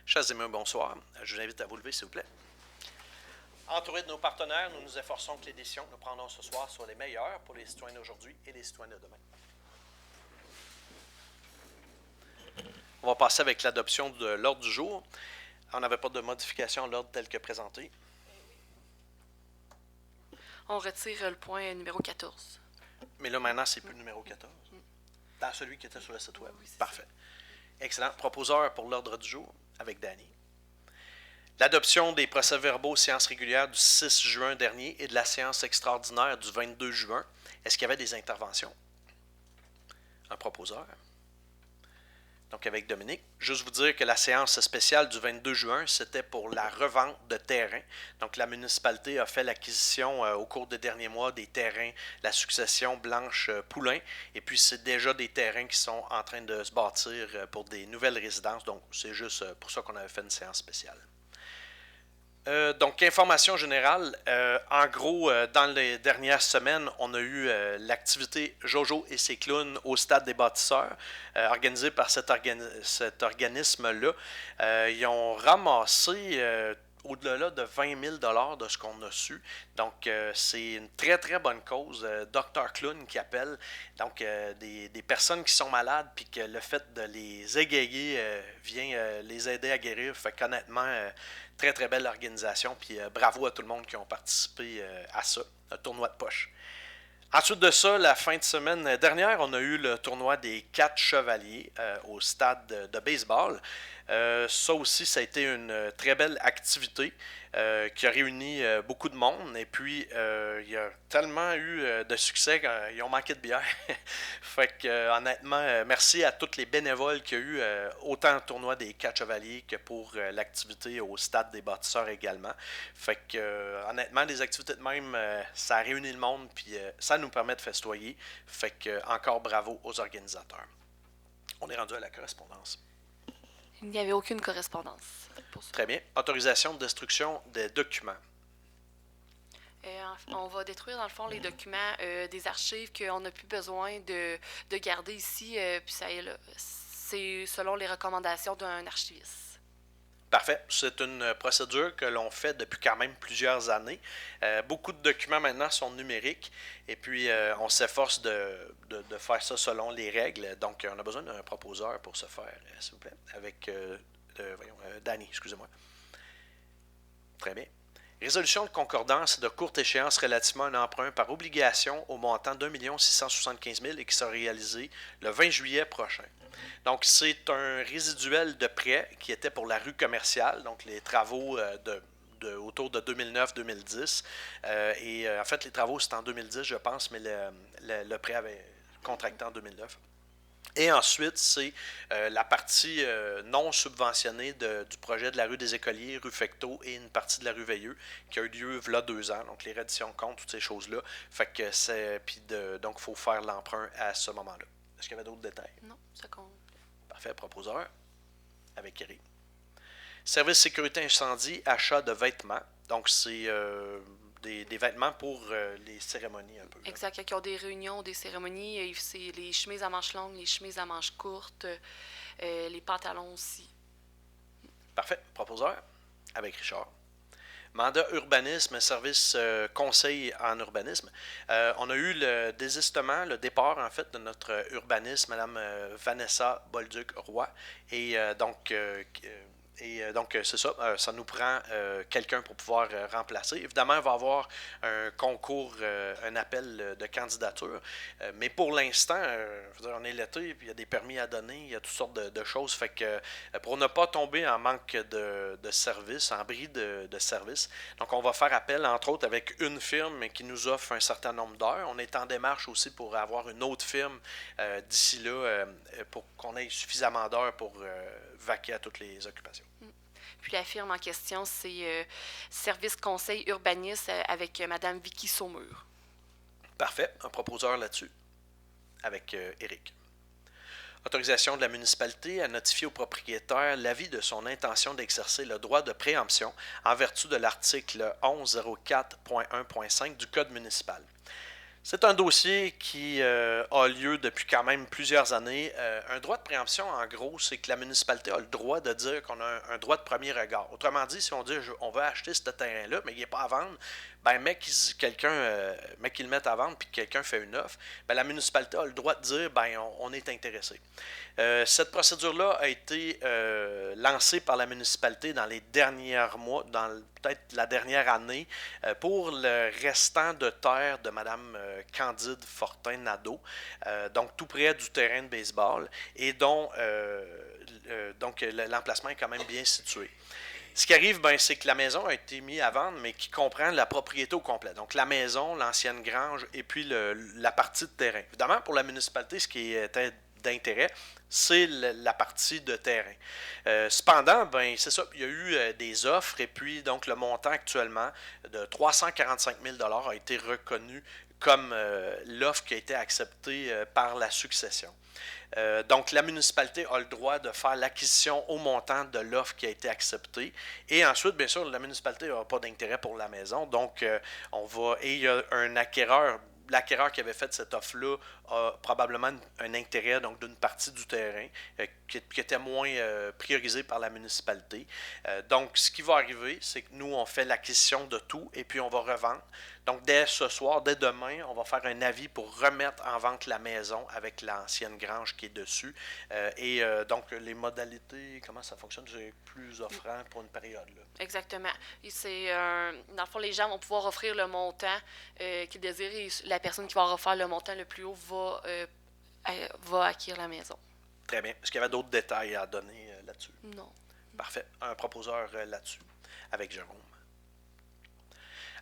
Chers amis, bonsoir. Je vous invite à vous lever, s'il vous plaît. Entourés de nos partenaires, nous nous efforçons que les décisions que nous prendrons ce soir soient les meilleures pour les citoyens d'aujourd'hui et les citoyens de demain. On va passer avec l'adoption de l'ordre du jour. On n'avait pas de modification à l'ordre tel que présenté. On retire le point numéro 14. Mais là, maintenant, c'est plus le numéro 14. Dans celui qui était sur le site web. Oui, c'est parfait. Ça. Excellent. Proposeur pour l'ordre du jour avec Danny. L'adoption des procès-verbaux séance régulière du 6 juin dernier et de la séance extraordinaire du 22 juin. Est-ce qu'il y avait des interventions? Un proposeur. Donc avec Dominique, juste vous dire que la séance spéciale du 22 juin, c'était pour la revente de terrain. Donc la municipalité a fait l'acquisition au cours des derniers mois des terrains, la succession Blanche-Poulain. Et puis c'est déjà des terrains qui sont en train de se bâtir pour des nouvelles résidences. Donc c'est juste pour ça qu'on avait fait une séance spéciale. Donc, information générale, en gros, dans les dernières semaines, on a eu l'activité Jojo et ses clowns au Stade des bâtisseurs, organisée par cet organisme-là. Ils ont ramassé au-delà de 20 000 $ de ce qu'on a su. Donc, c'est une très, très bonne cause. Dr. Clown qui appelle. Donc, des personnes qui sont malades, puis que le fait de les égayer vient les aider à guérir. Fait qu'honnêtement, très, très belle organisation. Puis bravo à tout le monde qui ont participé à ça. Un tournoi de poche. Ensuite de ça, la fin de semaine dernière, on a eu le tournoi des 4 chevaliers au stade de baseball. Ça aussi, ça a été une très belle activité qui a réuni beaucoup de monde. Et puis, il y a tellement eu de succès qu'ils ont manqué de bière. Fait que, honnêtement, merci à tous les bénévoles qu'il y a eu, autant au tournoi des 4 chevaliers que pour l'activité au stade des bâtisseurs également. Fait que, honnêtement, des activités de même, ça a réuni le monde, puis ça nous permet de festoyer. Fait que, encore bravo aux organisateurs. On est rendu à la correspondance. Il n'y avait aucune correspondance pour ça. Très bien. Autorisation de destruction des documents. On va détruire, dans le fond, les documents des archives qu'on n'a plus besoin de garder ici. Puis ça, c'est selon les recommandations d'un archiviste. Parfait. C'est une procédure que l'on fait depuis quand même plusieurs années. Beaucoup de documents maintenant sont numériques et puis on s'efforce de faire ça selon les règles. Donc, on a besoin d'un proposeur pour ce faire, s'il vous plaît, avec Danny, excusez-moi. Très bien. Résolution de concordance de courte échéance relativement à un emprunt par obligation au montant d'1 675 000 et qui sera réalisé le 20 juillet prochain. Donc, c'est un résiduel de prêt qui était pour la rue commerciale, donc les travaux autour de 2009-2010. En fait, les travaux, c'était en 2010, je pense, mais le prêt avait contracté en 2009. Et ensuite, c'est la partie non subventionnée du projet de la rue des Écoliers, rue Fecteau et une partie de la rue Veilleux qui a eu lieu il y a 2 ans. Donc, les redditions de comptes, toutes ces choses-là. Fait que donc, il faut faire l'emprunt à ce moment-là. Est-ce qu'il y avait d'autres détails? Non, ça compte. Parfait, proposeur. Avec Eric. Service sécurité incendie, achat de vêtements. Donc, c'est des vêtements pour les cérémonies un peu. Là. Exact. Quand ils ont des réunions, des cérémonies, c'est les chemises à manches longues, les chemises à manches courtes, les pantalons aussi. Parfait. Proposeur. Avec Richard. Mandat urbanisme, service conseil en urbanisme. On a eu le désistement, le départ en fait de notre urbaniste, Mme Vanessa Bolduc-Roy. Et donc, c'est ça, ça nous prend quelqu'un pour pouvoir remplacer. Évidemment, il va y avoir un concours, un appel de candidature. Mais pour l'instant, on est l'été, puis il y a des permis à donner, il y a toutes sortes de choses. Fait que pour ne pas tomber en manque de services, en bris de services, donc on va faire appel, entre autres, avec une firme qui nous offre un certain nombre d'heures. On est en démarche aussi pour avoir une autre firme d'ici là, pour qu'on ait suffisamment d'heures pour vaquer à toutes les occupations. Puis la firme en question, c'est Service Conseil Urbaniste avec Mme Vicky Saumur. Parfait. Un proposeur là-dessus avec Eric. Autorisation de la municipalité à notifier au propriétaire l'avis de son intention d'exercer le droit de préemption en vertu de l'article 1104.1.5 du Code municipal. C'est un dossier qui a lieu depuis quand même plusieurs années. Un droit de préemption, en gros, c'est que la municipalité a le droit de dire qu'on a un droit de premier regard. Autrement dit, si on dit on veut acheter ce terrain-là, mais il n'est pas à vendre, ben mec, qu'il le mette à vendre puis que quelqu'un fait une offre, ben, la municipalité a le droit de dire ben on est intéressé. Cette procédure-là a été lancée par la municipalité dans les derniers mois, dans peut-être la dernière année, pour le restant de terre de Mme Candide Fortin-Nadeau, donc tout près du terrain de baseball, et dont donc l'emplacement est quand même bien situé. Ce qui arrive, ben, c'est que la maison a été mise à vendre, mais qui comprend la propriété au complet. Donc la maison, l'ancienne grange et puis la partie de terrain. Évidemment, pour la municipalité, ce qui était d'intérêt, c'est la partie de terrain. Cependant, ben, c'est ça, il y a eu des offres et puis donc le montant actuellement de 345 000 a été reconnu comme l'offre qui a été acceptée par la succession. Donc, la municipalité a le droit de faire l'acquisition au montant de l'offre qui a été acceptée. Et ensuite, bien sûr, la municipalité n'a pas d'intérêt pour la maison. Donc, et il y a un acquéreur. L'acquéreur qui avait fait cette offre-là a probablement un intérêt donc d'une partie du terrain qui était moins priorisé par la municipalité. Donc, ce qui va arriver, c'est que nous, on fait l'acquisition de tout et puis on va revendre. Donc, dès ce soir, dès demain, on va faire un avis pour remettre en vente la maison avec l'ancienne grange qui est dessus. Donc, les modalités, comment ça fonctionne, c'est plus offrant pour une période. Là. Exactement. Et dans le fond, les gens vont pouvoir offrir le montant qu'ils désirent et la personne qui va offrir le montant le plus haut va acquérir la maison. Très bien. Est-ce qu'il y avait d'autres détails à donner là-dessus? Non. Parfait. Un proposeur là-dessus avec Jérôme.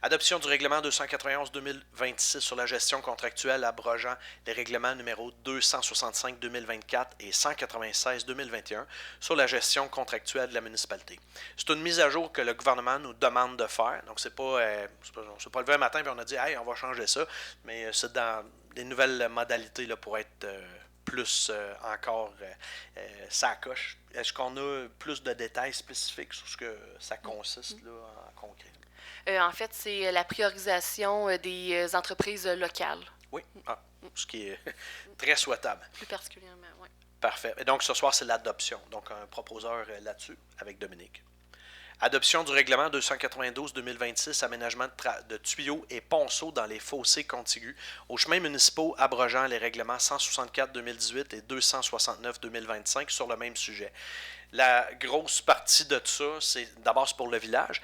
Adoption du règlement 291-2026 sur la gestion contractuelle abrogeant les règlements numéro 265-2024 et 196-2021 sur la gestion contractuelle de la municipalité. C'est une mise à jour que le gouvernement nous demande de faire. Donc, on ne s'est pas levé un matin et on a dit hey, on va changer ça, mais c'est dans des nouvelles modalités là, pour être plus encore ça coche. Est-ce qu'on a plus de détails spécifiques sur ce que ça consiste là, en concret? En fait, c'est la priorisation des entreprises locales. Oui, ce qui est très souhaitable. Plus particulièrement, oui. Parfait. Et donc, ce soir, c'est l'adoption. Donc, un proposeur là-dessus avec Dominique. Adoption du règlement 292-2026, aménagement de tuyaux et ponceaux dans les fossés contigus aux chemins municipaux abrogeant les règlements 164-2018 et 269-2025 sur le même sujet. La grosse partie de ça, c'est pour le village,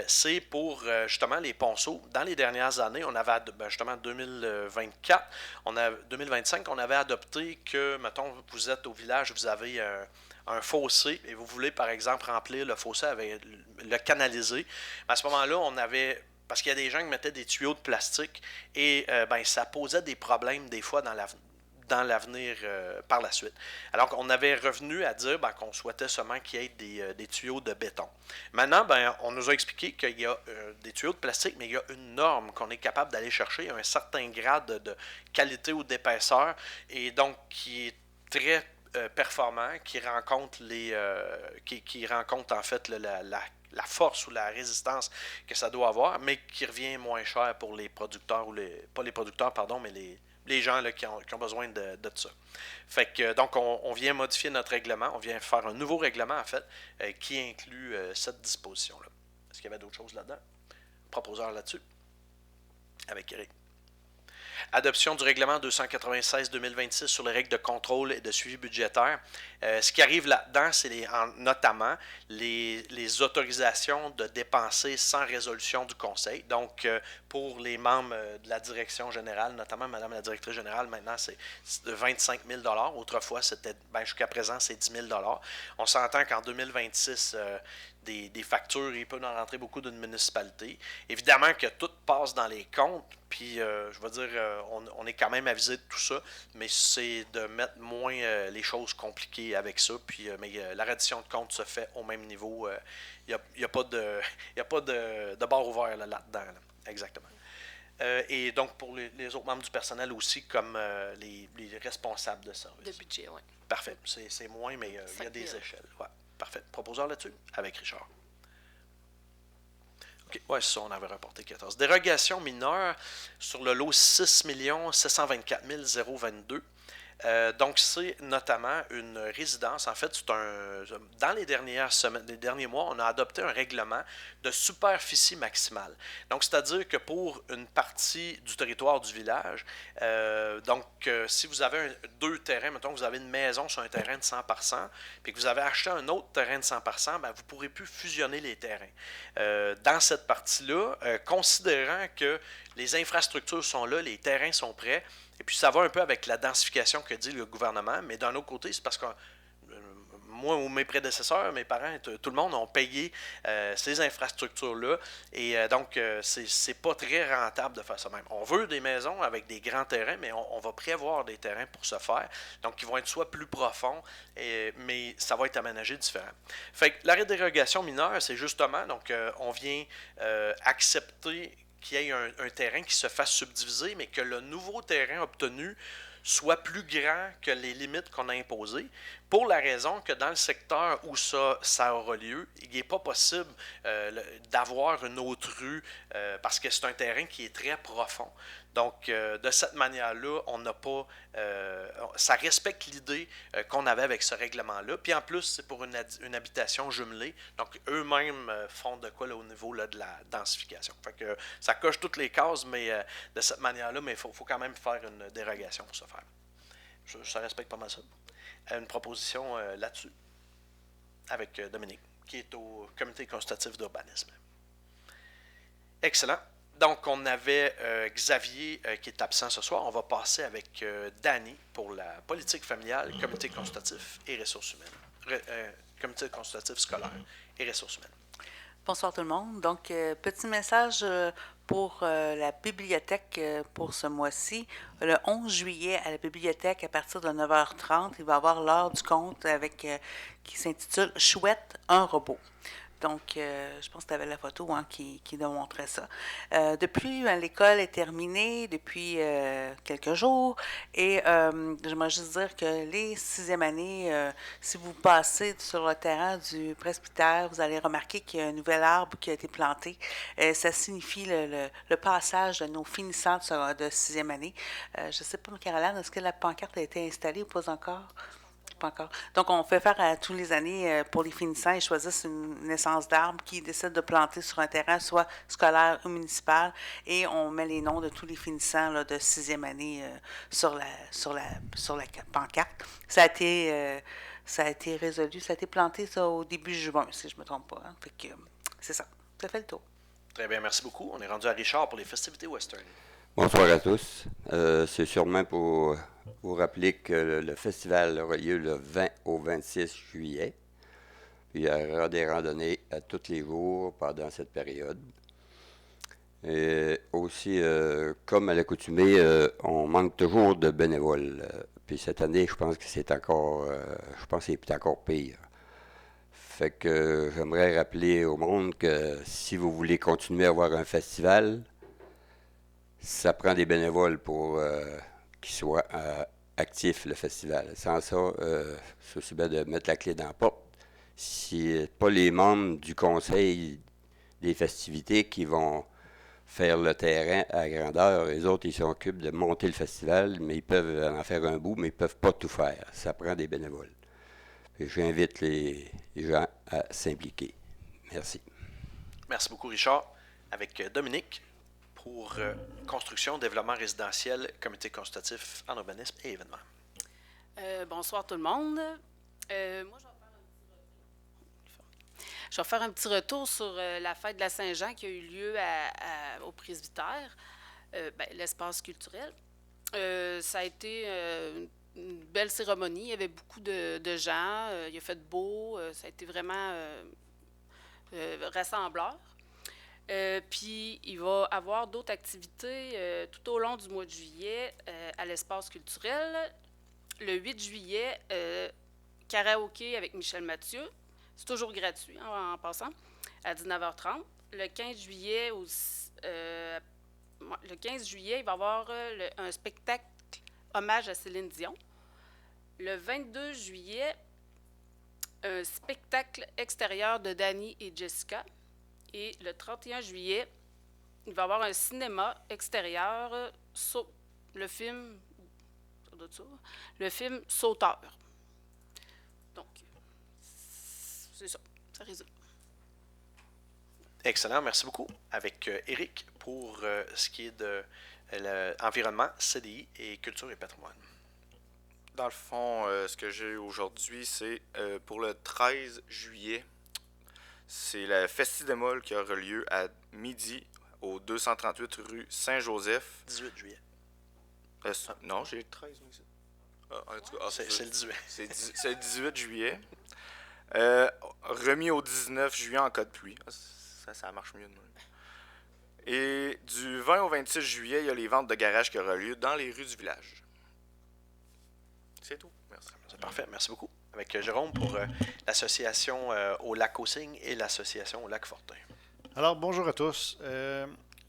c'est pour justement les ponceaux. Dans les dernières années, on avait justement 2024, 2025, on avait adopté que, mettons, vous êtes au village, vous avez un fossé et vous voulez par exemple remplir le fossé avec le canaliser. À ce moment-là, on avait parce qu'il y a des gens qui mettaient des tuyaux de plastique et ça posait des problèmes des fois dans l'avenir par la suite. Alors qu'on avait revenu à dire qu'on souhaitait seulement qu'il y ait des tuyaux de béton. Maintenant, on nous a expliqué qu'il y a des tuyaux de plastique, mais il y a une norme qu'on est capable d'aller chercher, un certain grade de qualité ou d'épaisseur, et donc qui est très performant, qui rencontre qui rencontre en fait la force ou la résistance que ça doit avoir, mais qui revient moins cher pour les producteurs, pas les producteurs, pardon, mais les gens là, qui ont besoin de ça. Fait que donc on vient modifier notre règlement, on vient faire un nouveau règlement en fait qui inclut cette disposition-là. Est-ce qu'il y avait d'autres choses là-dedans? Proposeur là-dessus? Avec Eric. Adoption du règlement 296-2026 sur les règles de contrôle et de suivi budgétaire. Ce qui arrive là-dedans, c'est notamment les autorisations de dépenser sans résolution du conseil. Donc, pour les membres de la direction générale, notamment Madame la directrice générale, maintenant, c'est de 25 000 $. Autrefois, c'était jusqu'à présent, c'est 10 000 $. On s'entend qu'en 2026, des factures, il peut en rentrer beaucoup d'une municipalité. Évidemment que tout passe dans les comptes, puis je veux dire, on est quand même avisé de tout ça, mais c'est de mettre moins les choses compliquées avec ça, puis mais la reddition de comptes se fait au même niveau. Il n'y a pas de barre ouverte là-dedans. Là. Exactement. Et donc, pour les autres membres du personnel aussi, comme les responsables de service. De budget, oui. Parfait. C'est moins, mais il y a des échelles. Ouais. Parfait. Proposeur là-dessus? Avec Richard. OK, ouais, c'est ça, on avait rapporté 14. Dérogation mineure sur le lot 6 724 022. Donc, c'est notamment une résidence. En fait, dans les dernières semaines, les derniers mois, on a adopté un règlement de superficie maximale. Donc, c'est-à-dire que pour une partie du territoire du village, si vous avez deux terrains, mettons que vous avez une maison sur un terrain de 100 par 100, puis que vous avez acheté un autre terrain de 100 par 100, ben, vous ne pourrez plus fusionner les terrains. Dans cette partie-là, considérant que les infrastructures sont là, les terrains sont prêts, et puis ça va un peu avec la densification que dit le gouvernement, mais d'un autre côté, c'est parce que moi ou mes prédécesseurs, mes parents, tout le monde ont payé ces infrastructures-là. Et c'est pas très rentable de faire ça même. On veut des maisons avec des grands terrains, mais on va prévoir des terrains pour ce faire. Donc, ils vont être soit plus profonds, mais ça va être aménagé différent. Fait que la dérogation mineure, c'est justement, donc, on vient accepter qu'il y ait un terrain qui se fasse subdiviser, mais que le nouveau terrain obtenu soit plus grand que les limites qu'on a imposées, pour la raison que dans le secteur où ça aura lieu, il n'est pas possible d'avoir une autre rue parce que c'est un terrain qui est très profond. Donc, de cette manière-là, on n'a pas... ça respecte l'idée qu'on avait avec ce règlement-là. Puis en plus, c'est pour une habitation jumelée. Donc, eux-mêmes font de quoi là, au niveau là, de la densification. Fait que ça coche toutes les cases, mais de cette manière-là, mais il faut quand même faire une dérogation pour ce faire. Ça respecte pas mal ça. Une proposition là-dessus avec Dominique, qui est au comité consultatif d'urbanisme. Excellent. Donc, on avait Xavier qui est absent ce soir. On va passer avec Danny pour la politique familiale, comité consultatif et ressources humaines. Comité consultatif scolaire et ressources humaines. Bonsoir tout le monde. Donc, petit message pour la bibliothèque pour ce mois-ci. Le 11 juillet, à la bibliothèque, à partir de 9h30, il va y avoir l'heure du conte qui s'intitule « Chouette, un robot ». Donc, je pense que tu avais la photo qui démontrait ça. Depuis, l'école est terminée depuis quelques jours. Et j'aimerais juste dire que les 6e années, si vous passez sur le terrain du presbytère, vous allez remarquer qu'il y a un nouvel arbre qui a été planté. Ça signifie le passage de nos finissants de 6e année. Je ne sais pas, Caroline, est-ce que la pancarte a été installée ou pas encore? Pas encore. Donc, on fait faire à tous les années pour les finissants, ils choisissent une naissance d'arbre qu'ils décident de planter sur un terrain, soit scolaire ou municipal, et on met les noms de tous les finissants là, de 6e année sur la pancarte. Ça a été résolu, ça a été planté ça, au début juin, si je ne me trompe pas. Fait que c'est ça. Ça fait le tour. Très bien, merci beaucoup. On est rendu à Richard pour les festivités western. Bonsoir à tous. C'est sûrement pour vous rappeler que le festival aura lieu le 20 au 26 juillet. Puis il y aura des randonnées à tous les jours pendant cette période. Et aussi, comme à l'accoutumée, on manque toujours de bénévoles. Puis cette année, je pense que c'est encore pire. Fait que j'aimerais rappeler au monde que si vous voulez continuer à avoir un festival, ça prend des bénévoles pour qu'ils soient actifs, le festival. Sans ça, c'est aussi bien de mettre la clé dans la porte. Si pas les membres du conseil des festivités qui vont faire le terrain à grandeur, les autres, ils s'occupent de monter le festival, mais ils peuvent en faire un bout, mais ils ne peuvent pas tout faire. Ça prend des bénévoles. Et j'invite les gens à s'impliquer. Merci. Merci beaucoup, Richard. Avec Dominique pour construction, développement résidentiel, comité consultatif en urbanisme et événements. Bonsoir tout le monde. Moi, je vais faire un petit retour sur la fête de la Saint-Jean qui a eu lieu au presbytère, l'espace culturel. Ça a été une belle cérémonie. Il y avait beaucoup de gens. Il a fait beau. Ça a été vraiment rassembleur. Puis, il va y avoir d'autres activités tout au long du mois de juillet à l'espace culturel. Le 8 juillet, karaoké avec Michel Mathieu. C'est toujours gratuit en passant, à 19h30. Le 15 juillet, il va y avoir un spectacle hommage à Céline Dion. Le 22 juillet, un spectacle extérieur de Danny et Jessica. Et le 31 juillet, il va y avoir un cinéma extérieur, le film, ça doit être ça, le film Sauteur. Donc, c'est ça, ça résume. Excellent, merci beaucoup. Avec Éric pour ce qui est de l'environnement, CDI et culture et patrimoine. Dans le fond, ce que j'ai aujourd'hui, c'est pour le 13 juillet, c'est la Festidémol qui aura lieu à midi au 238 rue Saint-Joseph. 18 juillet. Non, j'ai le 13, moi, ici. En tout cas, C'est le 18. C'est le 18 juillet. Remis au 19 juillet en cas de pluie. Ça marche mieux de même. Et du 20 au 26 juillet, il y a les ventes de garage qui auront lieu dans les rues du village. C'est tout. Merci. C'est parfait, merci beaucoup. Avec Jérôme pour l'association au lac aux Cygnes et l'association au lac Fortin. Alors, bonjour à tous.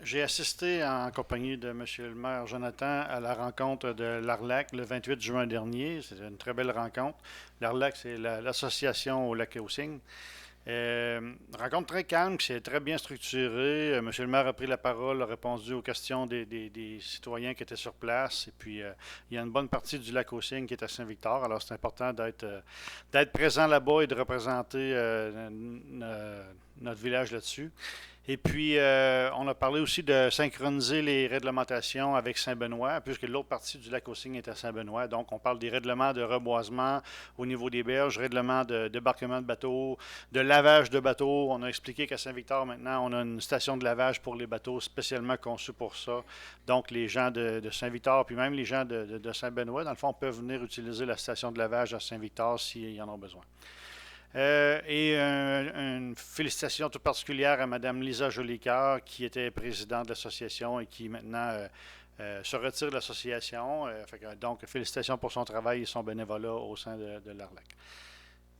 J'ai assisté en compagnie de M. le maire Jonathan à la rencontre de l'Arlac le 28 juin dernier. C'était une très belle rencontre. L'Arlac, c'est l'association au lac aux Cygnes. Rencontre très calme, c'est très bien structuré. M. le maire a pris la parole, a répondu aux questions des citoyens qui étaient sur place. Et puis, il y a une bonne partie du lac aux Cygnes qui est à Saint-Victor. Alors, c'est important d'être présent là-bas et de représenter notre village là-dessus. Et puis, on a parlé aussi de synchroniser les réglementations avec Saint-Benoît, puisque l'autre partie du lac aux Cygnes est à Saint-Benoît. Donc, on parle des règlements de reboisement au niveau des berges, règlements de débarquement de bateaux, de lavage de bateaux. On a expliqué qu'à Saint-Victor, maintenant, on a une station de lavage pour les bateaux spécialement conçue pour ça. Donc, les gens de Saint-Victor, puis même les gens de Saint-Benoît, dans le fond, peuvent venir utiliser la station de lavage à Saint-Victor s'ils en ont besoin. Une félicitation toute particulière à Mme Lisa Jolicoeur, qui était présidente de l'association et qui maintenant se retire de l'association. Donc, félicitations pour son travail et son bénévolat au sein de l'Arlac.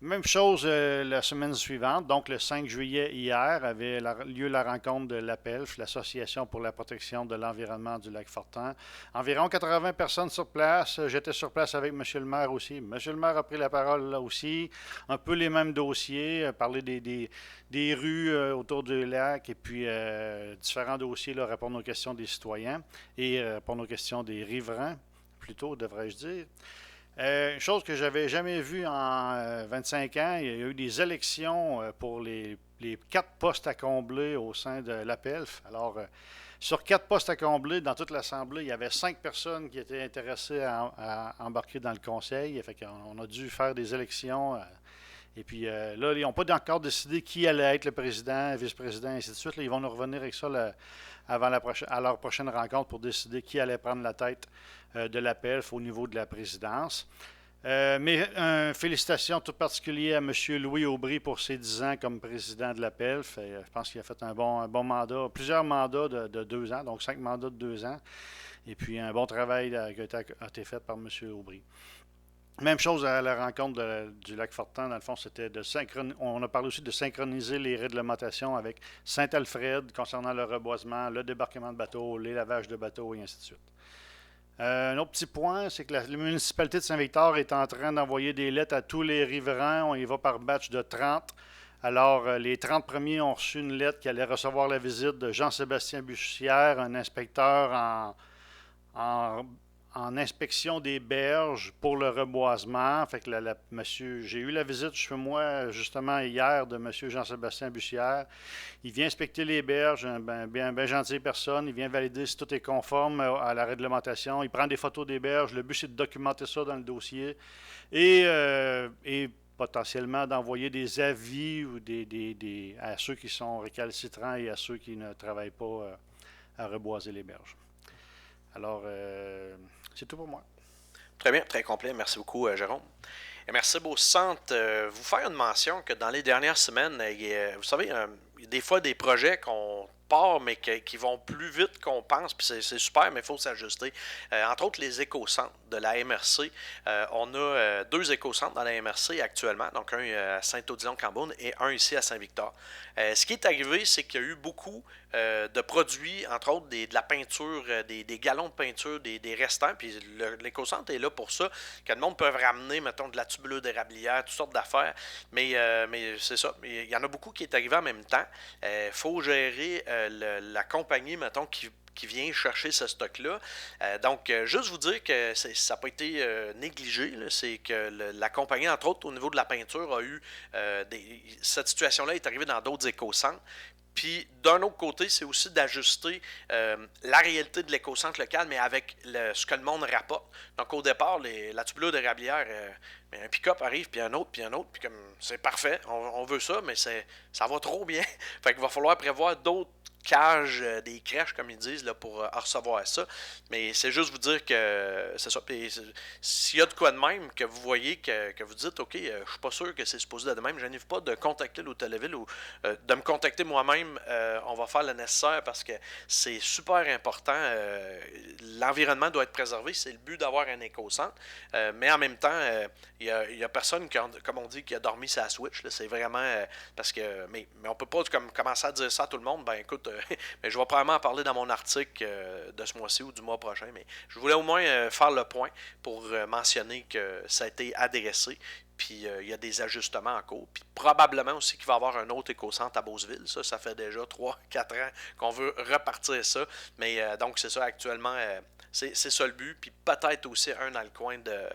Même chose la semaine suivante, donc le 5 juillet hier, avait lieu la rencontre de l'APELF, l'Association pour la protection de l'environnement du lac Fortin. Environ 80 personnes sur place. J'étais sur place avec M. le maire aussi. M. le maire a pris la parole là aussi. Un peu les mêmes dossiers, parler des rues autour du lac et puis différents dossiers, là, répondre aux questions des citoyens et répondre aux questions des riverains, plutôt, devrais-je dire. Une chose que j'avais jamais vue en 25 ans, il y a eu des élections pour les 4 postes à combler au sein de l'APELF. Alors, sur 4 postes à combler, dans toute l'Assemblée, il y avait 5 personnes qui étaient intéressées à embarquer dans le conseil. Fait qu'on a dû faire des élections. Et puis là, ils n'ont pas encore décidé qui allait être le président, le vice-président, et ainsi de suite. Là, ils vont nous revenir avec ça à leur prochaine rencontre pour décider qui allait prendre la tête de l'APELF au niveau de la présidence. Mais félicitations tout particulier à M. Louis Aubry pour ses 10 ans comme président de l'APELF. Je pense qu'il a fait un bon mandat, plusieurs mandats de 2 ans, donc 5 mandats de 2 ans. Et puis un bon travail qui a été fait par M. Aubry. Même chose à la rencontre du lac Fortin, dans le fond, c'était on a parlé aussi de synchroniser les réglementations avec Saint-Alfred concernant le reboisement, le débarquement de bateaux, les lavages de bateaux et ainsi de suite. Un autre petit point, c'est que la municipalité de Saint-Victor est en train d'envoyer des lettres à tous les riverains. On y va par batch de 30. Alors, les 30 premiers ont reçu une lettre qui allait recevoir la visite de Jean-Sébastien Bussière, un inspecteur en inspection des berges pour le reboisement. Fait que j'ai eu la visite chez moi justement hier de M. Jean-Sébastien Bussière. Il vient inspecter les berges, bien gentille personne. Il vient valider si tout est conforme à la réglementation. Il prend des photos des berges. Le but, c'est de documenter ça dans le dossier et potentiellement d'envoyer des avis ou à ceux qui sont récalcitrants et à ceux qui ne travaillent pas à reboiser les berges. Alors, c'est tout pour moi. Très bien, très complet. Merci beaucoup, Jérôme. Et merci, Beau Centre. Vous faire une mention que dans les dernières semaines, vous savez, il y a des fois des projets qu'on part, mais qui vont plus vite qu'on pense, puis c'est super, mais il faut s'ajuster. Entre autres, les écocentres de la MRC. On a 2 écocentres dans la MRC actuellement, donc un à Saint-Odilon-Cambourne et un ici à Saint-Victor. Ce qui est arrivé, c'est qu'il y a eu beaucoup de produits, entre autres de la peinture, des galons de peinture, des restants. Puis l'éco-centre est là pour ça, que le monde peut ramener, mettons, de la tubulure d'érablière, toutes sortes d'affaires. Mais c'est ça. Il y en a beaucoup qui est arrivé en même temps. Il faut gérer la compagnie, mettons, qui vient chercher ce stock-là. Donc, juste vous dire que ça n'a pas été négligé. C'est que la compagnie, entre autres, au niveau de la peinture, a eu cette situation-là est arrivée dans d'autres éco-centres. Puis, d'un autre côté, c'est aussi d'ajuster la réalité de l'éco-centre local, mais avec ce que le monde rapporte. Donc, au départ, la tubulure d'érablière, un pick-up arrive, puis un autre, puis comme c'est parfait, on veut ça, mais ça va trop bien. Fait qu'il va falloir prévoir d'autres cages, des crèches, comme ils disent, là, pour recevoir ça. Mais c'est juste vous dire que c'est ça. Puis s'il y a de quoi de même, que vous voyez, que vous dites, OK, je suis pas sûr que c'est supposé de même, je n'arrive pas de contacter l'Hôtel de Ville ou de me contacter moi-même. On va faire le nécessaire parce que c'est super important. L'environnement doit être préservé. C'est le but d'avoir un éco-centre. Mais en même temps, il y a personne, comme on dit, qui a dormi sa Switch. Là. C'est vraiment parce que. Mais on peut pas commencer à dire ça à tout le monde. Ben écoute, mais je vais probablement en parler dans mon article de ce mois-ci ou du mois prochain. Mais je voulais au moins faire le point pour mentionner que ça a été adressé. Puis il y a des ajustements en cours. Puis probablement aussi qu'il va y avoir un autre éco-centre à Beauceville. Ça fait déjà 3-4 ans qu'on veut repartir ça. Mais donc c'est ça actuellement. C'est ça le but. Puis peut-être aussi un dans le coin de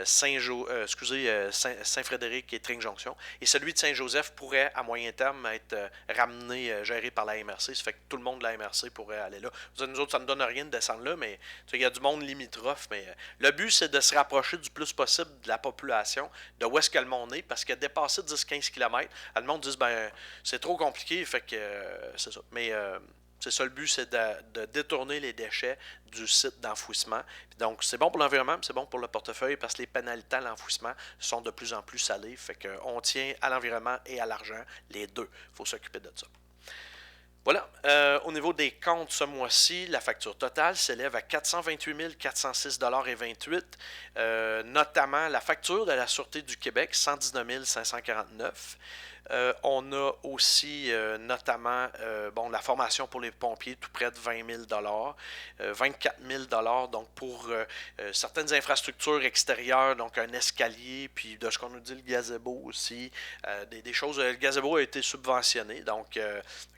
Saint-Frédéric et Tring-Jonction. Et celui de Saint-Joseph pourrait, à moyen terme, être ramené, géré par la MRC. Ça fait que tout le monde de la MRC pourrait aller là. Nous autres, ça ne donne rien de descendre là, mais il y a du monde limitrophe. Mais le but, c'est de se rapprocher du plus possible de la population, de où est-ce que le monde est, parce que dépasser 10-15 km, le monde dit, ben c'est trop compliqué, fait que c'est ça. Mais c'est ça le but, c'est de détourner les déchets du site d'enfouissement. Donc, c'est bon pour l'environnement, mais c'est bon pour le portefeuille parce que les pénalités à l'enfouissement sont de plus en plus salées. Fait qu'on tient à l'environnement et à l'argent, les deux. Il faut s'occuper de ça. Voilà. Au niveau des comptes ce mois-ci, la facture totale s'élève à 428 406,28 $, notamment la facture de la Sûreté du Québec, 119 549 $. On a aussi notamment la formation pour les pompiers, tout près de 20 000 $, 24 000 $ donc pour certaines infrastructures extérieures, donc un escalier, puis de ce qu'on nous dit le gazebo aussi, des choses. Le gazebo a été subventionné, donc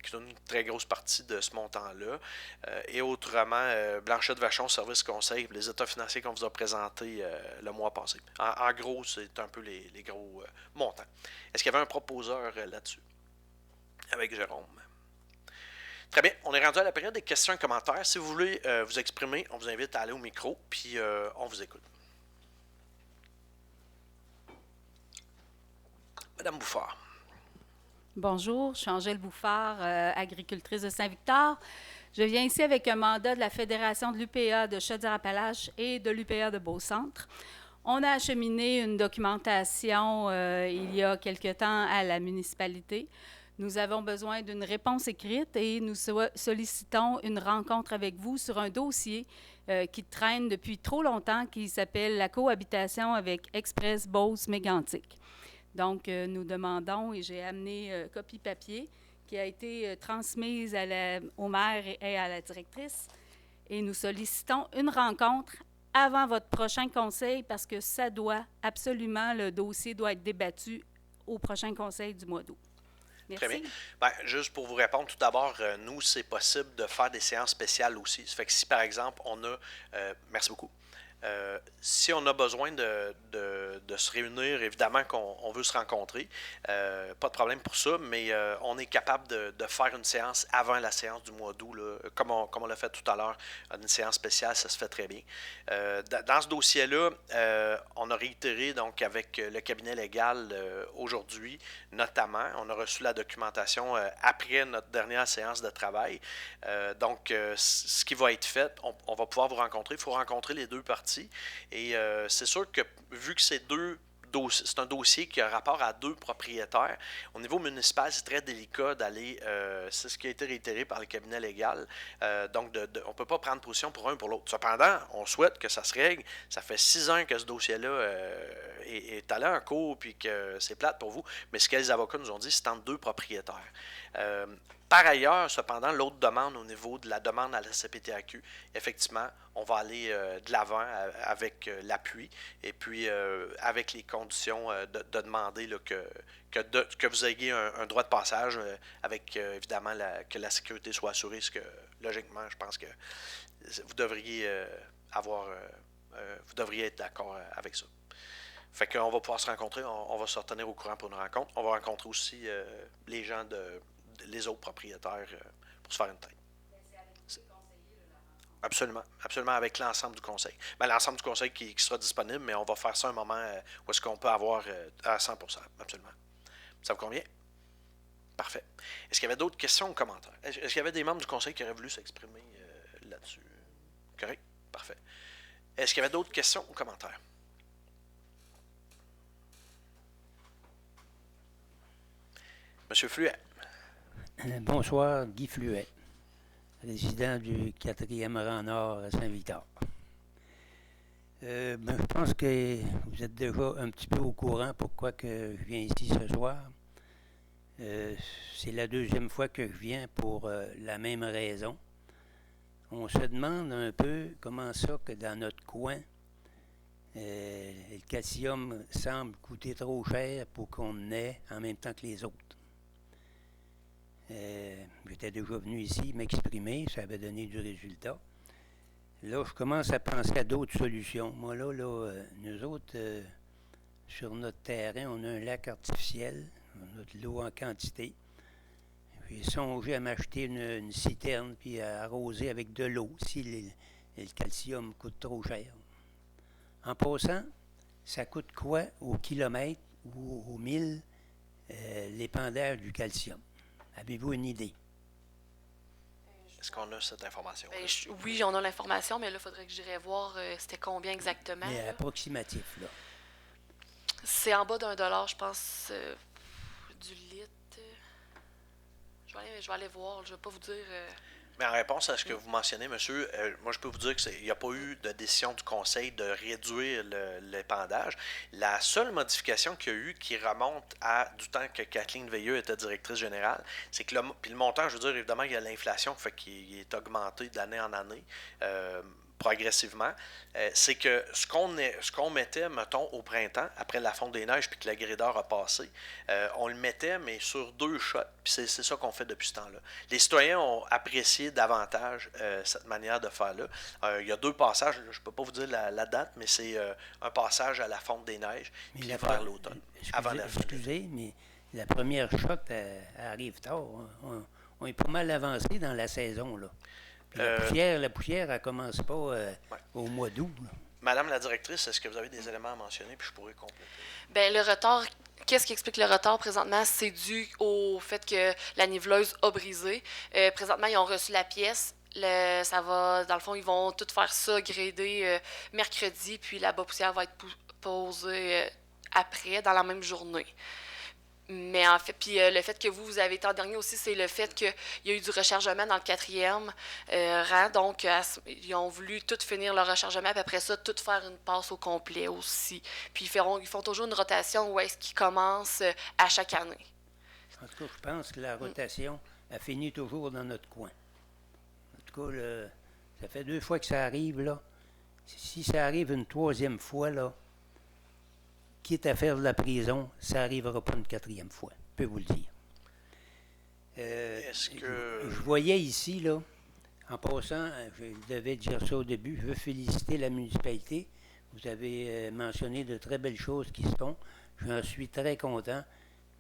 qui donne une très grosse partie de ce montant-là. Et autrement, Blanchette Vachon, Service Conseil, les états financiers qu'on vous a présentés le mois passé. En gros, c'est un peu les gros montants. Est-ce qu'il y avait un proposeur là-dessus avec Jérôme? Très bien, on est rendu à la période des questions et commentaires. Si vous voulez vous exprimer, on vous invite à aller au micro, puis on vous écoute. Madame Bouffard. Bonjour, je suis Angèle Bouffard, agricultrice de Saint-Victor. Je viens ici avec un mandat de la Fédération de l'UPA de Chaudière-Appalaches et de l'UPA de Beaucentre. On a acheminé une documentation il y a quelque temps à la municipalité. Nous avons besoin d'une réponse écrite et nous sollicitons une rencontre avec vous sur un dossier qui traîne depuis trop longtemps, qui s'appelle la cohabitation avec Express Beauce Mégantic. Donc, nous demandons, et j'ai amené copie papier, qui a été transmise au maire et à la directrice, et nous sollicitons une rencontre avant votre prochain conseil, parce que ça doit absolument, le dossier doit être débattu au prochain conseil du mois d'août. Merci. Très bien. Ben, juste pour vous répondre, tout d'abord, nous, c'est possible de faire des séances spéciales aussi. Ça fait que si, par exemple, on a... merci beaucoup. Si on a besoin de se réunir, évidemment qu'on veut se rencontrer, pas de problème pour ça, mais on est capable de faire une séance avant la séance du mois d'août, là, comme on l'a fait tout à l'heure, une séance spéciale, ça se fait très bien. Dans ce dossier-là, on a réitéré donc avec le cabinet légal aujourd'hui, notamment, on a reçu la documentation après notre dernière séance de travail. Donc, ce qui va être fait, on va pouvoir vous rencontrer, il faut rencontrer les deux parties. Et c'est sûr que vu que c'est un dossier qui a rapport à deux propriétaires, au niveau municipal, c'est très délicat d'aller, c'est ce qui a été réitéré par le cabinet légal, donc on ne peut pas prendre position pour un ou pour l'autre. Cependant, on souhaite que ça se règle. Ça fait 6 ans que ce dossier-là est allé en cours puis que c'est plate pour vous, mais ce que les avocats nous ont dit, c'est entre deux propriétaires. Par ailleurs, cependant, l'autre demande au niveau de la demande à la CPTAQ, effectivement, on va aller de l'avant avec l'appui et puis avec les conditions de demander là, que vous ayez un droit de passage avec évidemment que la sécurité soit assurée, ce que logiquement, je pense que vous devriez vous devriez être d'accord avec ça. Fait qu'on va pouvoir se rencontrer, on va se retenir au courant pour une rencontre. On va rencontrer aussi les gens les autres propriétaires pour se faire une tête. Absolument, absolument, avec l'ensemble du conseil. Ben, l'ensemble du conseil qui sera disponible, mais on va faire ça un moment où est-ce qu'on peut avoir à 100%, absolument. Ça vous convient? Parfait. Est-ce qu'il y avait d'autres questions ou commentaires? Est-ce qu'il y avait des membres du conseil qui auraient voulu s'exprimer là-dessus? Correct? Parfait. Est-ce qu'il y avait d'autres questions ou commentaires? Monsieur Fluet. Bonsoir, Guy Fluet, résident du 4e rang nord à Saint-Victor. Je pense que vous êtes déjà un petit peu au courant pourquoi que je viens ici ce soir. C'est la deuxième fois que je viens pour la même raison. On se demande un peu comment ça que dans notre coin, le calcium semble coûter trop cher pour qu'on ait en même temps que les autres. J'étais déjà venu ici m'exprimer, ça avait donné du résultat. Là, je commence à penser à d'autres solutions. Moi, nous autres, sur notre terrain, on a un lac artificiel, on a de l'eau en quantité. J'ai songé à m'acheter une citerne puis à arroser avec de l'eau si le calcium coûte trop cher. En passant, ça coûte quoi au kilomètre ou au mille l'épandage du calcium? Avez-vous une idée? Est-ce qu'on a cette information? Oui, on a l'information, mais là, il faudrait que j'irais voir c'était combien exactement. Mais approximatif, là. C'est en bas d'$1, je pense, du litre. Je vais aller voir, je ne vais pas vous dire... Mais en réponse à ce que vous mentionnez, monsieur, moi je peux vous dire qu'il n'y a pas eu de décision du Conseil de réduire l'épandage. La seule modification qu'il y a eu, qui remonte du temps que Kathleen Veilleux était directrice générale, c'est que puis le montant, je veux dire, évidemment, il y a l'inflation, fait qu'il est augmenté d'année en année, progressivement, c'est que ce qu'on mettait, mettons, au printemps, après la fonte des neiges, puis que la grédeur a passé, on le mettait, mais sur 2 shots. Puis c'est ça qu'on fait depuis ce temps-là. Les citoyens ont apprécié davantage cette manière de faire-là. Il y a 2 passages, je ne peux pas vous dire la date, mais c'est un passage à la fonte des neiges, puis vers l'automne. Excusez, mais la première shot arrive tard. On est pas mal avancé dans la saison, là. La poussière, elle ne commence pas au mois d'août. Là. Madame la directrice, est-ce que vous avez des éléments à mentionner, puis je pourrais compléter? Bien, le retard, qu'est-ce qui explique le retard présentement? C'est dû au fait que la niveleuse a brisé. Présentement, ils ont reçu la pièce. Ça va, dans le fond, ils vont tout faire ça, grader mercredi, puis la poussière va être posée après, dans la même journée. Mais en fait, puis le fait que vous avez été en dernier aussi, c'est le fait qu'il y a eu du rechargement dans le 4e rang. Donc, ils ont voulu tout finir le rechargement, puis après ça, tout faire une passe au complet aussi. Puis ils font toujours une rotation où est-ce qu'ils commencent à chaque année. En tout cas, je pense que la rotation a fini toujours dans notre coin. En tout cas, ça fait 2 fois que ça arrive, là. Si ça arrive une 3e fois, là, quitte à faire de la prison, ça n'arrivera pas une 4e fois, je peux vous le dire. Est-ce que... Je voyais ici, là, en passant, je devais dire ça au début, je veux féliciter la municipalité. Vous avez mentionné de très belles choses qui se font. J'en suis très content,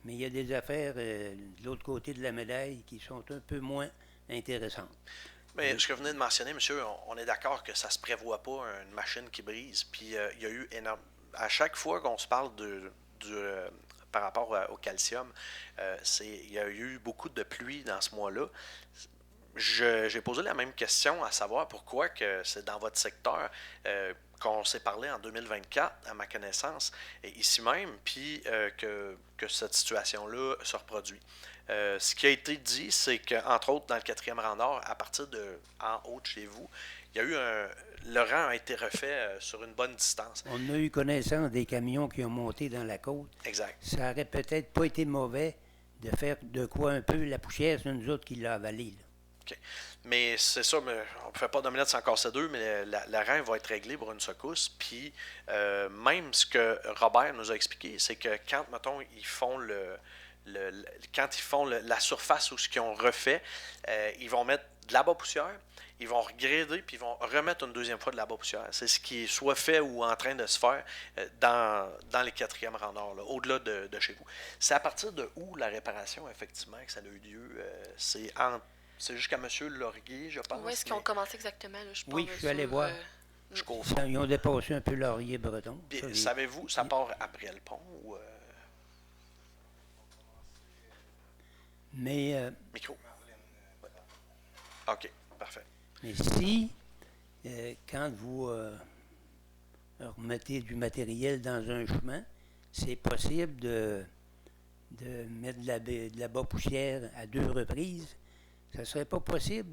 mais il y a des affaires de l'autre côté de la médaille qui sont un peu moins intéressantes. Mais ce que vous venez de mentionner, monsieur, on est d'accord que ça ne se prévoit pas une machine qui brise, puis il y a eu énorme... À chaque fois qu'on se parle par rapport au calcium, il y a eu beaucoup de pluie dans ce mois-là. J'ai posé la même question, à savoir pourquoi que c'est dans votre secteur qu'on s'est parlé en 2024, à ma connaissance, et ici même, puis que cette situation-là se reproduit. Ce qui a été dit, c'est qu'entre autres, dans le 4e rang nord, à partir en haut de chez vous, il y a eu le rang a été refait sur une bonne distance. On a eu connaissance des camions qui ont monté dans la côte. Exact. Ça aurait peut-être pas été mauvais de faire de quoi un peu. La poussière, c'est nous autres qui l'a avalée, là. OK. Mais c'est ça, mais on ne fait pas d'omelette sans casser deux, mais la rein va être réglée pour une secousse. Puis, même ce que Robert nous a expliqué, c'est que quand, mettons, ils font la surface où ce qu'ils ont refait, ils vont mettre de la poussière, ils vont regrider, puis ils vont remettre une deuxième fois de la poussière. C'est ce qui est soit fait ou en train de se faire dans les 4e rangs nord, là, au-delà de chez vous. C'est à partir de où la réparation, effectivement, que ça a eu lieu? C'est jusqu'à M. Laurier, je pense. Où est-ce qu'ils ont commencé exactement? Là? Je Oui, je suis allé voir. Jusqu'au fond. Ils ont dépassé un peu Laurier-Breton. Puis, savez-vous, ça part après le pont ou... Mais, Micro. OK, parfait. mais si, quand vous remettez du matériel dans un chemin, c'est possible de mettre de la poussière à 2 reprises. Ça ne serait pas possible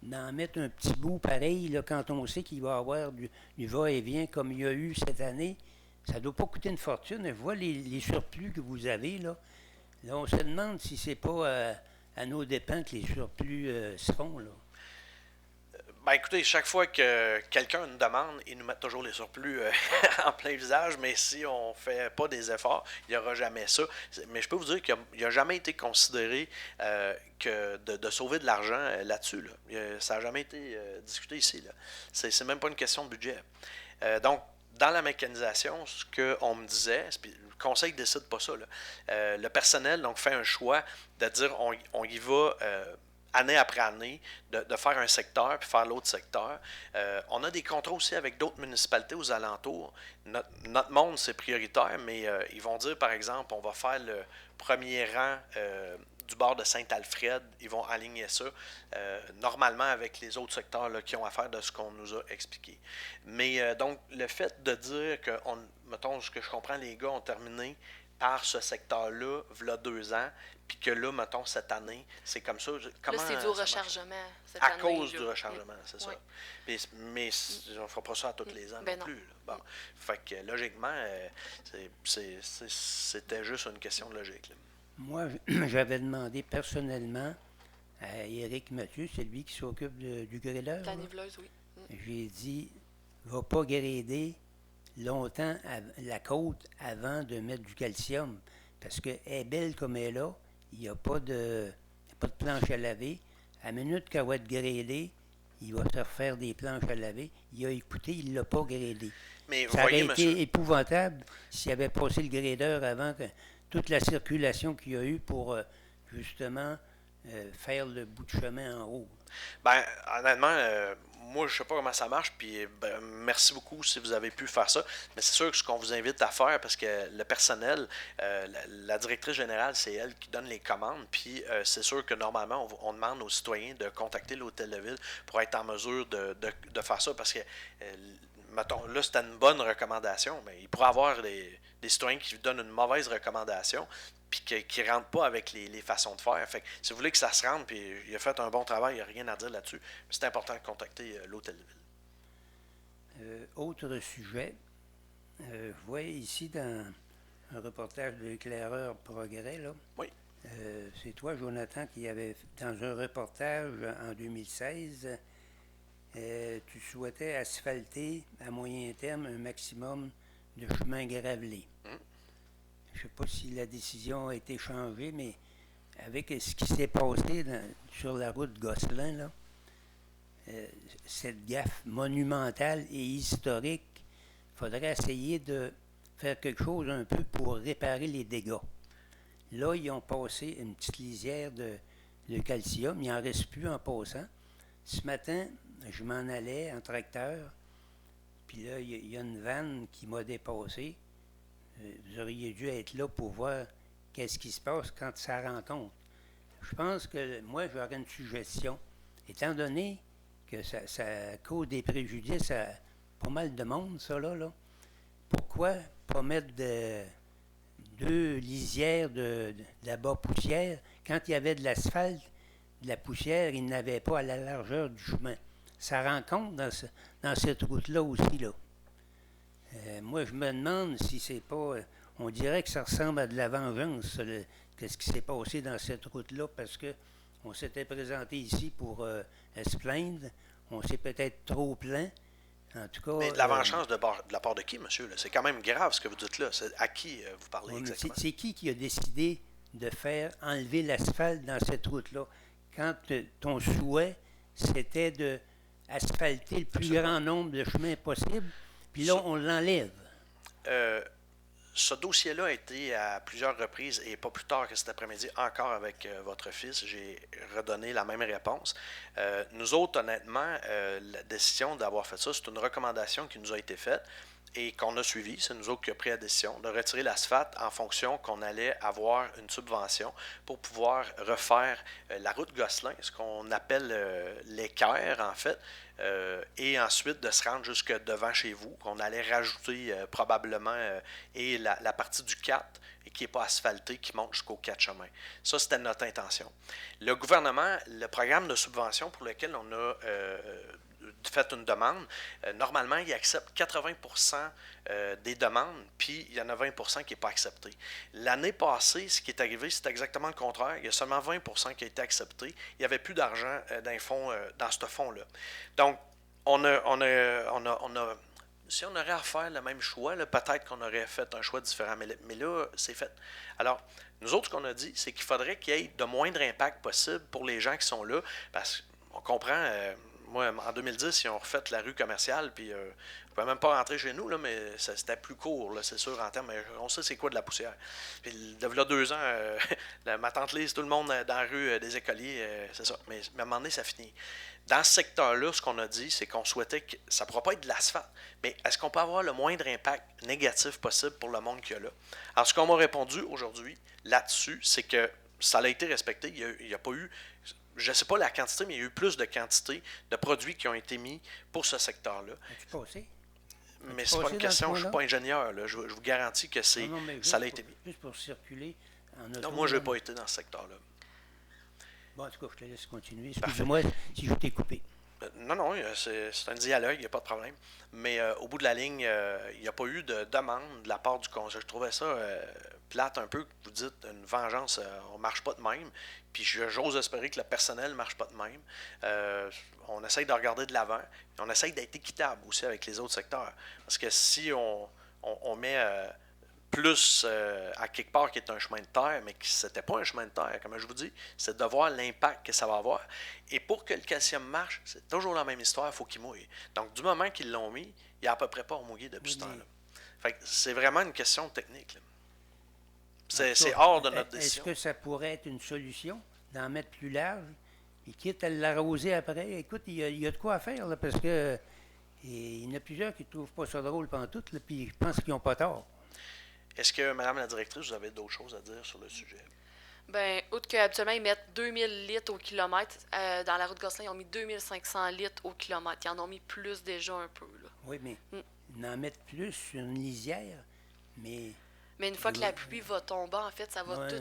d'en mettre un petit bout pareil là, quand on sait qu'il va y avoir du va-et-vient comme il y a eu cette année. Ça ne doit pas coûter une fortune. Je vois les surplus que vous avez. Là, on se demande si c'est pas à nos dépens que les surplus se font. Là. Ben écoutez, chaque fois que quelqu'un nous demande, ils nous mettent toujours les surplus en plein visage, mais si on ne fait pas des efforts, il n'y aura jamais ça. Mais je peux vous dire qu'il n'a jamais été considéré que de sauver de l'argent là-dessus. Là. Ça n'a jamais été discuté ici. Là. C'est même pas une question de budget. Donc, dans la mécanisation, ce qu'on me disait, le conseil ne décide pas ça. Là. Le personnel donc, fait un choix de dire on y va... année après année, de faire un secteur puis faire l'autre secteur. On a des contrats aussi avec d'autres municipalités aux alentours. Notre monde, c'est prioritaire, mais ils vont dire, par exemple, on va faire le premier rang du bord de Saint-Alfred. Ils vont aligner ça normalement avec les autres secteurs là, qui ont affaire de ce qu'on nous a expliqué. Mais donc, le fait de dire que, mettons, ce que je comprends, les gars ont terminé par ce secteur-là, v'là 2 ans, puis que là, mettons, cette année, c'est comme ça. Comment là, c'est du rechargement. Cette à année, cause là. du rechargement, c'est ça. Oui. Mais on ne fera pas ça à tous les ans Ben non non. plus. Là. Bon. Fait que logiquement, c'était juste une question de logique. Là. Moi, j'avais demandé personnellement à Éric Mathieu, c'est lui qui s'occupe du grêleur. La niveleuse, oui. J'ai dit, va pas gréder longtemps la côte avant de mettre du calcium. Parce qu'elle est belle comme elle est là, il n'y a pas de planche à laver. À la minute qu'elle va être grédée, il va se refaire des planches à laver. Il a écouté, il ne l'a pas grédé. Mais Ça voyez, aurait été monsieur, épouvantable s'il avait passé le grédeur avant que toute la circulation qu'il y a eu pour justement faire le bout de chemin en haut. ben, honnêtement, moi, je sais pas comment ça marche, puis merci beaucoup si vous avez pu faire ça. Mais c'est sûr que ce qu'on vous invite à faire, parce que le personnel, la directrice générale, c'est elle qui donne les commandes, puis c'est sûr que normalement, on demande aux citoyens de contacter l'hôtel de ville pour être en mesure de faire ça, parce que, mettons, là, c'était une bonne recommandation, mais il pourrait y avoir des citoyens qui donnent une mauvaise recommandation, puis qui ne rentrent pas avec les façons de faire. Fait que, si vous voulez que ça se rende, puis il a fait un bon travail, il n'y a rien à dire là-dessus, mais c'est important de contacter l'hôtel de ville. Autre sujet, je vois ici dans un reportage de l'éclaireur Progrès, là. Oui. C'est toi, Jonathan, qui avait, dans un reportage en 2016, tu souhaitais asphalter à moyen terme un maximum de chemins gravelés. Je ne sais pas si la décision a été changée, mais avec ce qui s'est passé sur la route Gosselin, là, cette gaffe monumentale et historique, il faudrait essayer de faire quelque chose un peu pour réparer les dégâts. Là, ils ont passé une petite lisière de calcium, il n'en reste plus en passant. Ce matin, je m'en allais en tracteur, puis là, il y a une vanne qui m'a dépassé. Vous auriez dû être là pour voir qu'est-ce qui se passe quand ça rencontre. Je pense que moi, j'aurais une suggestion. Étant donné que ça cause des préjudices à pas mal de monde, ça là, pourquoi pas mettre 2 lisières de la bas poussière? Quand il y avait de l'asphalte, de la poussière, il n'avait pas à la largeur du chemin. Ça rencontre dans cette route-là aussi, là. Moi, je me demande si c'est pas... on dirait que ça ressemble à de la vengeance, qu'est-ce qui s'est passé dans cette route-là, parce que on s'était présenté ici pour se plaindre. On s'est peut-être trop plaint. En tout cas. Mais de l'avant-chance de la part de qui, monsieur? Là? C'est quand même grave ce que vous dites là. C'est à qui vous parlez exactement? C'est qui a décidé de faire enlever l'asphalte dans cette route-là? Quand ton souhait, c'était de asphalter le plus grand nombre de chemins possible, puis là, on l'enlève. Ce dossier-là a été à plusieurs reprises et pas plus tard que cet après-midi, encore avec votre fils, j'ai redonné la même réponse. Nous autres, honnêtement, la décision d'avoir fait ça, c'est une recommandation qui nous a été faite et qu'on a suivie. C'est nous autres qui avons pris la décision de retirer l'asphalte en fonction qu'on allait avoir une subvention pour pouvoir refaire la route Gosselin, ce qu'on appelle l'équerre, en fait, et ensuite de se rendre jusque devant chez vous, qu'on allait rajouter probablement et la partie du 4 et qui n'est pas asphaltée, qui monte jusqu'au 4 chemins. Ça, c'était notre intention. Le gouvernement, le programme de subvention pour lequel on a fait une demande, normalement, il accepte 80% des demandes, puis il y en a 20% qui n'est pas accepté. L'année passée, ce qui est arrivé, c'est exactement le contraire. Il y a seulement 20% qui a été accepté. Il n'y avait plus d'argent dans ce fonds-là. Donc, si on aurait à faire le même choix, là, peut-être qu'on aurait fait un choix différent, mais là, c'est fait. Alors, nous autres, ce qu'on a dit, c'est qu'il faudrait qu'il y ait de moindre impact possible pour les gens qui sont là, parce qu'on comprend... moi, en 2010, ils ont refait la rue commerciale, puis on ne pouvait même pas rentrer chez nous, là, mais c'était plus court, là, c'est sûr, en termes. Mais on sait c'est quoi de la poussière. Puis, il y a 2 ans, ma tante Lise, tout le monde dans la rue des écoliers, c'est ça. Mais à un moment donné, ça finit. Dans ce secteur-là, ce qu'on a dit, c'est qu'on souhaitait que ça ne pourra pas être de l'asphalte, mais est-ce qu'on peut avoir le moindre impact négatif possible pour le monde qu'il y a là? Alors, ce qu'on m'a répondu aujourd'hui là-dessus, c'est que ça a été respecté. Il n'y a pas eu... Je ne sais pas la quantité, mais il y a eu plus de quantité de produits qui ont été mis pour ce secteur-là. As-tu passé? Mais c'est pas une question, je ne suis pas ingénieur. Là. Je vous garantis que ça a été mis. Juste pour circuler en auto. Non, moi, je n'ai pas été dans ce secteur-là. Bon, en tout cas, je te laisse continuer. Excuse-moi si je t'ai coupé. Non, c'est un dialogue, il n'y a pas de problème. Mais au bout de la ligne, il n'y a pas eu de demande de la part du conseil. Je trouvais ça plate un peu que vous dites une vengeance, on ne marche pas de même. Puis j'ose espérer que le personnel ne marche pas de même. On essaye de regarder de l'avant. On essaye d'être équitable aussi avec les autres secteurs. Parce que si on met plus à quelque part qui est un chemin de terre, mais que ce n'était pas un chemin de terre, comme je vous dis, c'est de voir l'impact que ça va avoir. Et pour que le calcium marche, c'est toujours la même histoire, il faut qu'il mouille. Donc, du moment qu'ils l'ont mis, il n'y a à peu près pas mouillé depuis ce temps-là. Fait que c'est vraiment une question technique. C'est hors de notre décision. Est-ce que ça pourrait être une solution d'en mettre plus large et quitte à l'arroser après? Écoute, il y a de quoi faire, là, parce que il y en a plusieurs qui ne trouvent pas ça drôle pantoute, là, puis je pense qu'ils n'ont pas tort. Est-ce que, Madame la directrice, vous avez d'autres choses à dire sur le sujet? Bien, outre qu'habituellement, ils mettent 2000 litres au kilomètre, dans la route Gosselin, ils ont mis 2500 litres au kilomètre. Ils en ont mis plus déjà un peu. Là. Oui, mais en mettre plus sur une lisière, mais... Mais une fois que la pluie va tomber, en fait, ça va tout...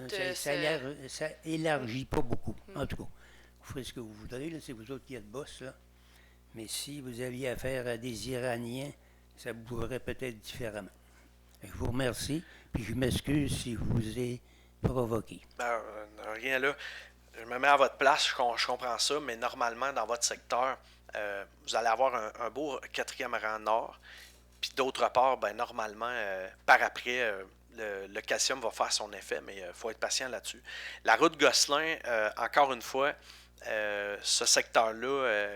Ça élargit pas beaucoup. En tout cas, vous ferez ce que vous voudrez, là, c'est vous autres qui êtes boss, là. Mais si vous aviez affaire à des Iraniens, ça bougerait peut-être différemment. Je vous remercie, puis je m'excuse si je vous ai provoqué. Ben, rien là. Je me mets à votre place, je comprends ça, mais normalement, dans votre secteur, vous allez avoir un beau 4e rang nord. Puis d'autre part, ben, normalement, par après, le calcium va faire son effet, mais il faut être patient là-dessus. La route Gosselin, encore une fois, ce secteur-là,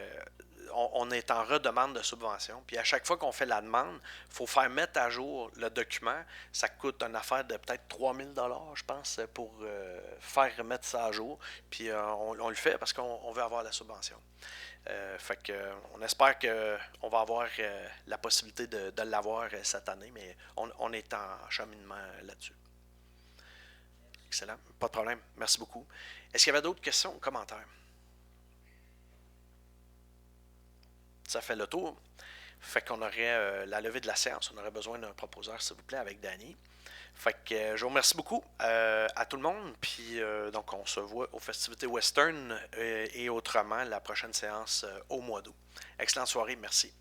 on est en redemande de subvention. Puis à chaque fois qu'on fait la demande, il faut faire mettre à jour le document. Ça coûte une affaire de peut-être 3000 $, je pense, pour faire remettre ça à jour. Puis on le fait parce qu'on veut avoir la subvention. Fait que on espère qu'on va avoir la possibilité de l'avoir cette année, mais on est en cheminement là-dessus. Excellent. Pas de problème. Merci beaucoup. Est-ce qu'il y avait d'autres questions ou commentaires? Ça fait le tour. Fait qu'on aurait la levée de la séance. On aurait besoin d'un proposeur, s'il vous plaît, avec Danny. Fait que je vous remercie beaucoup à tout le monde. Puis donc, on se voit aux festivités western et autrement la prochaine séance au mois d'août. Excellente soirée. Merci.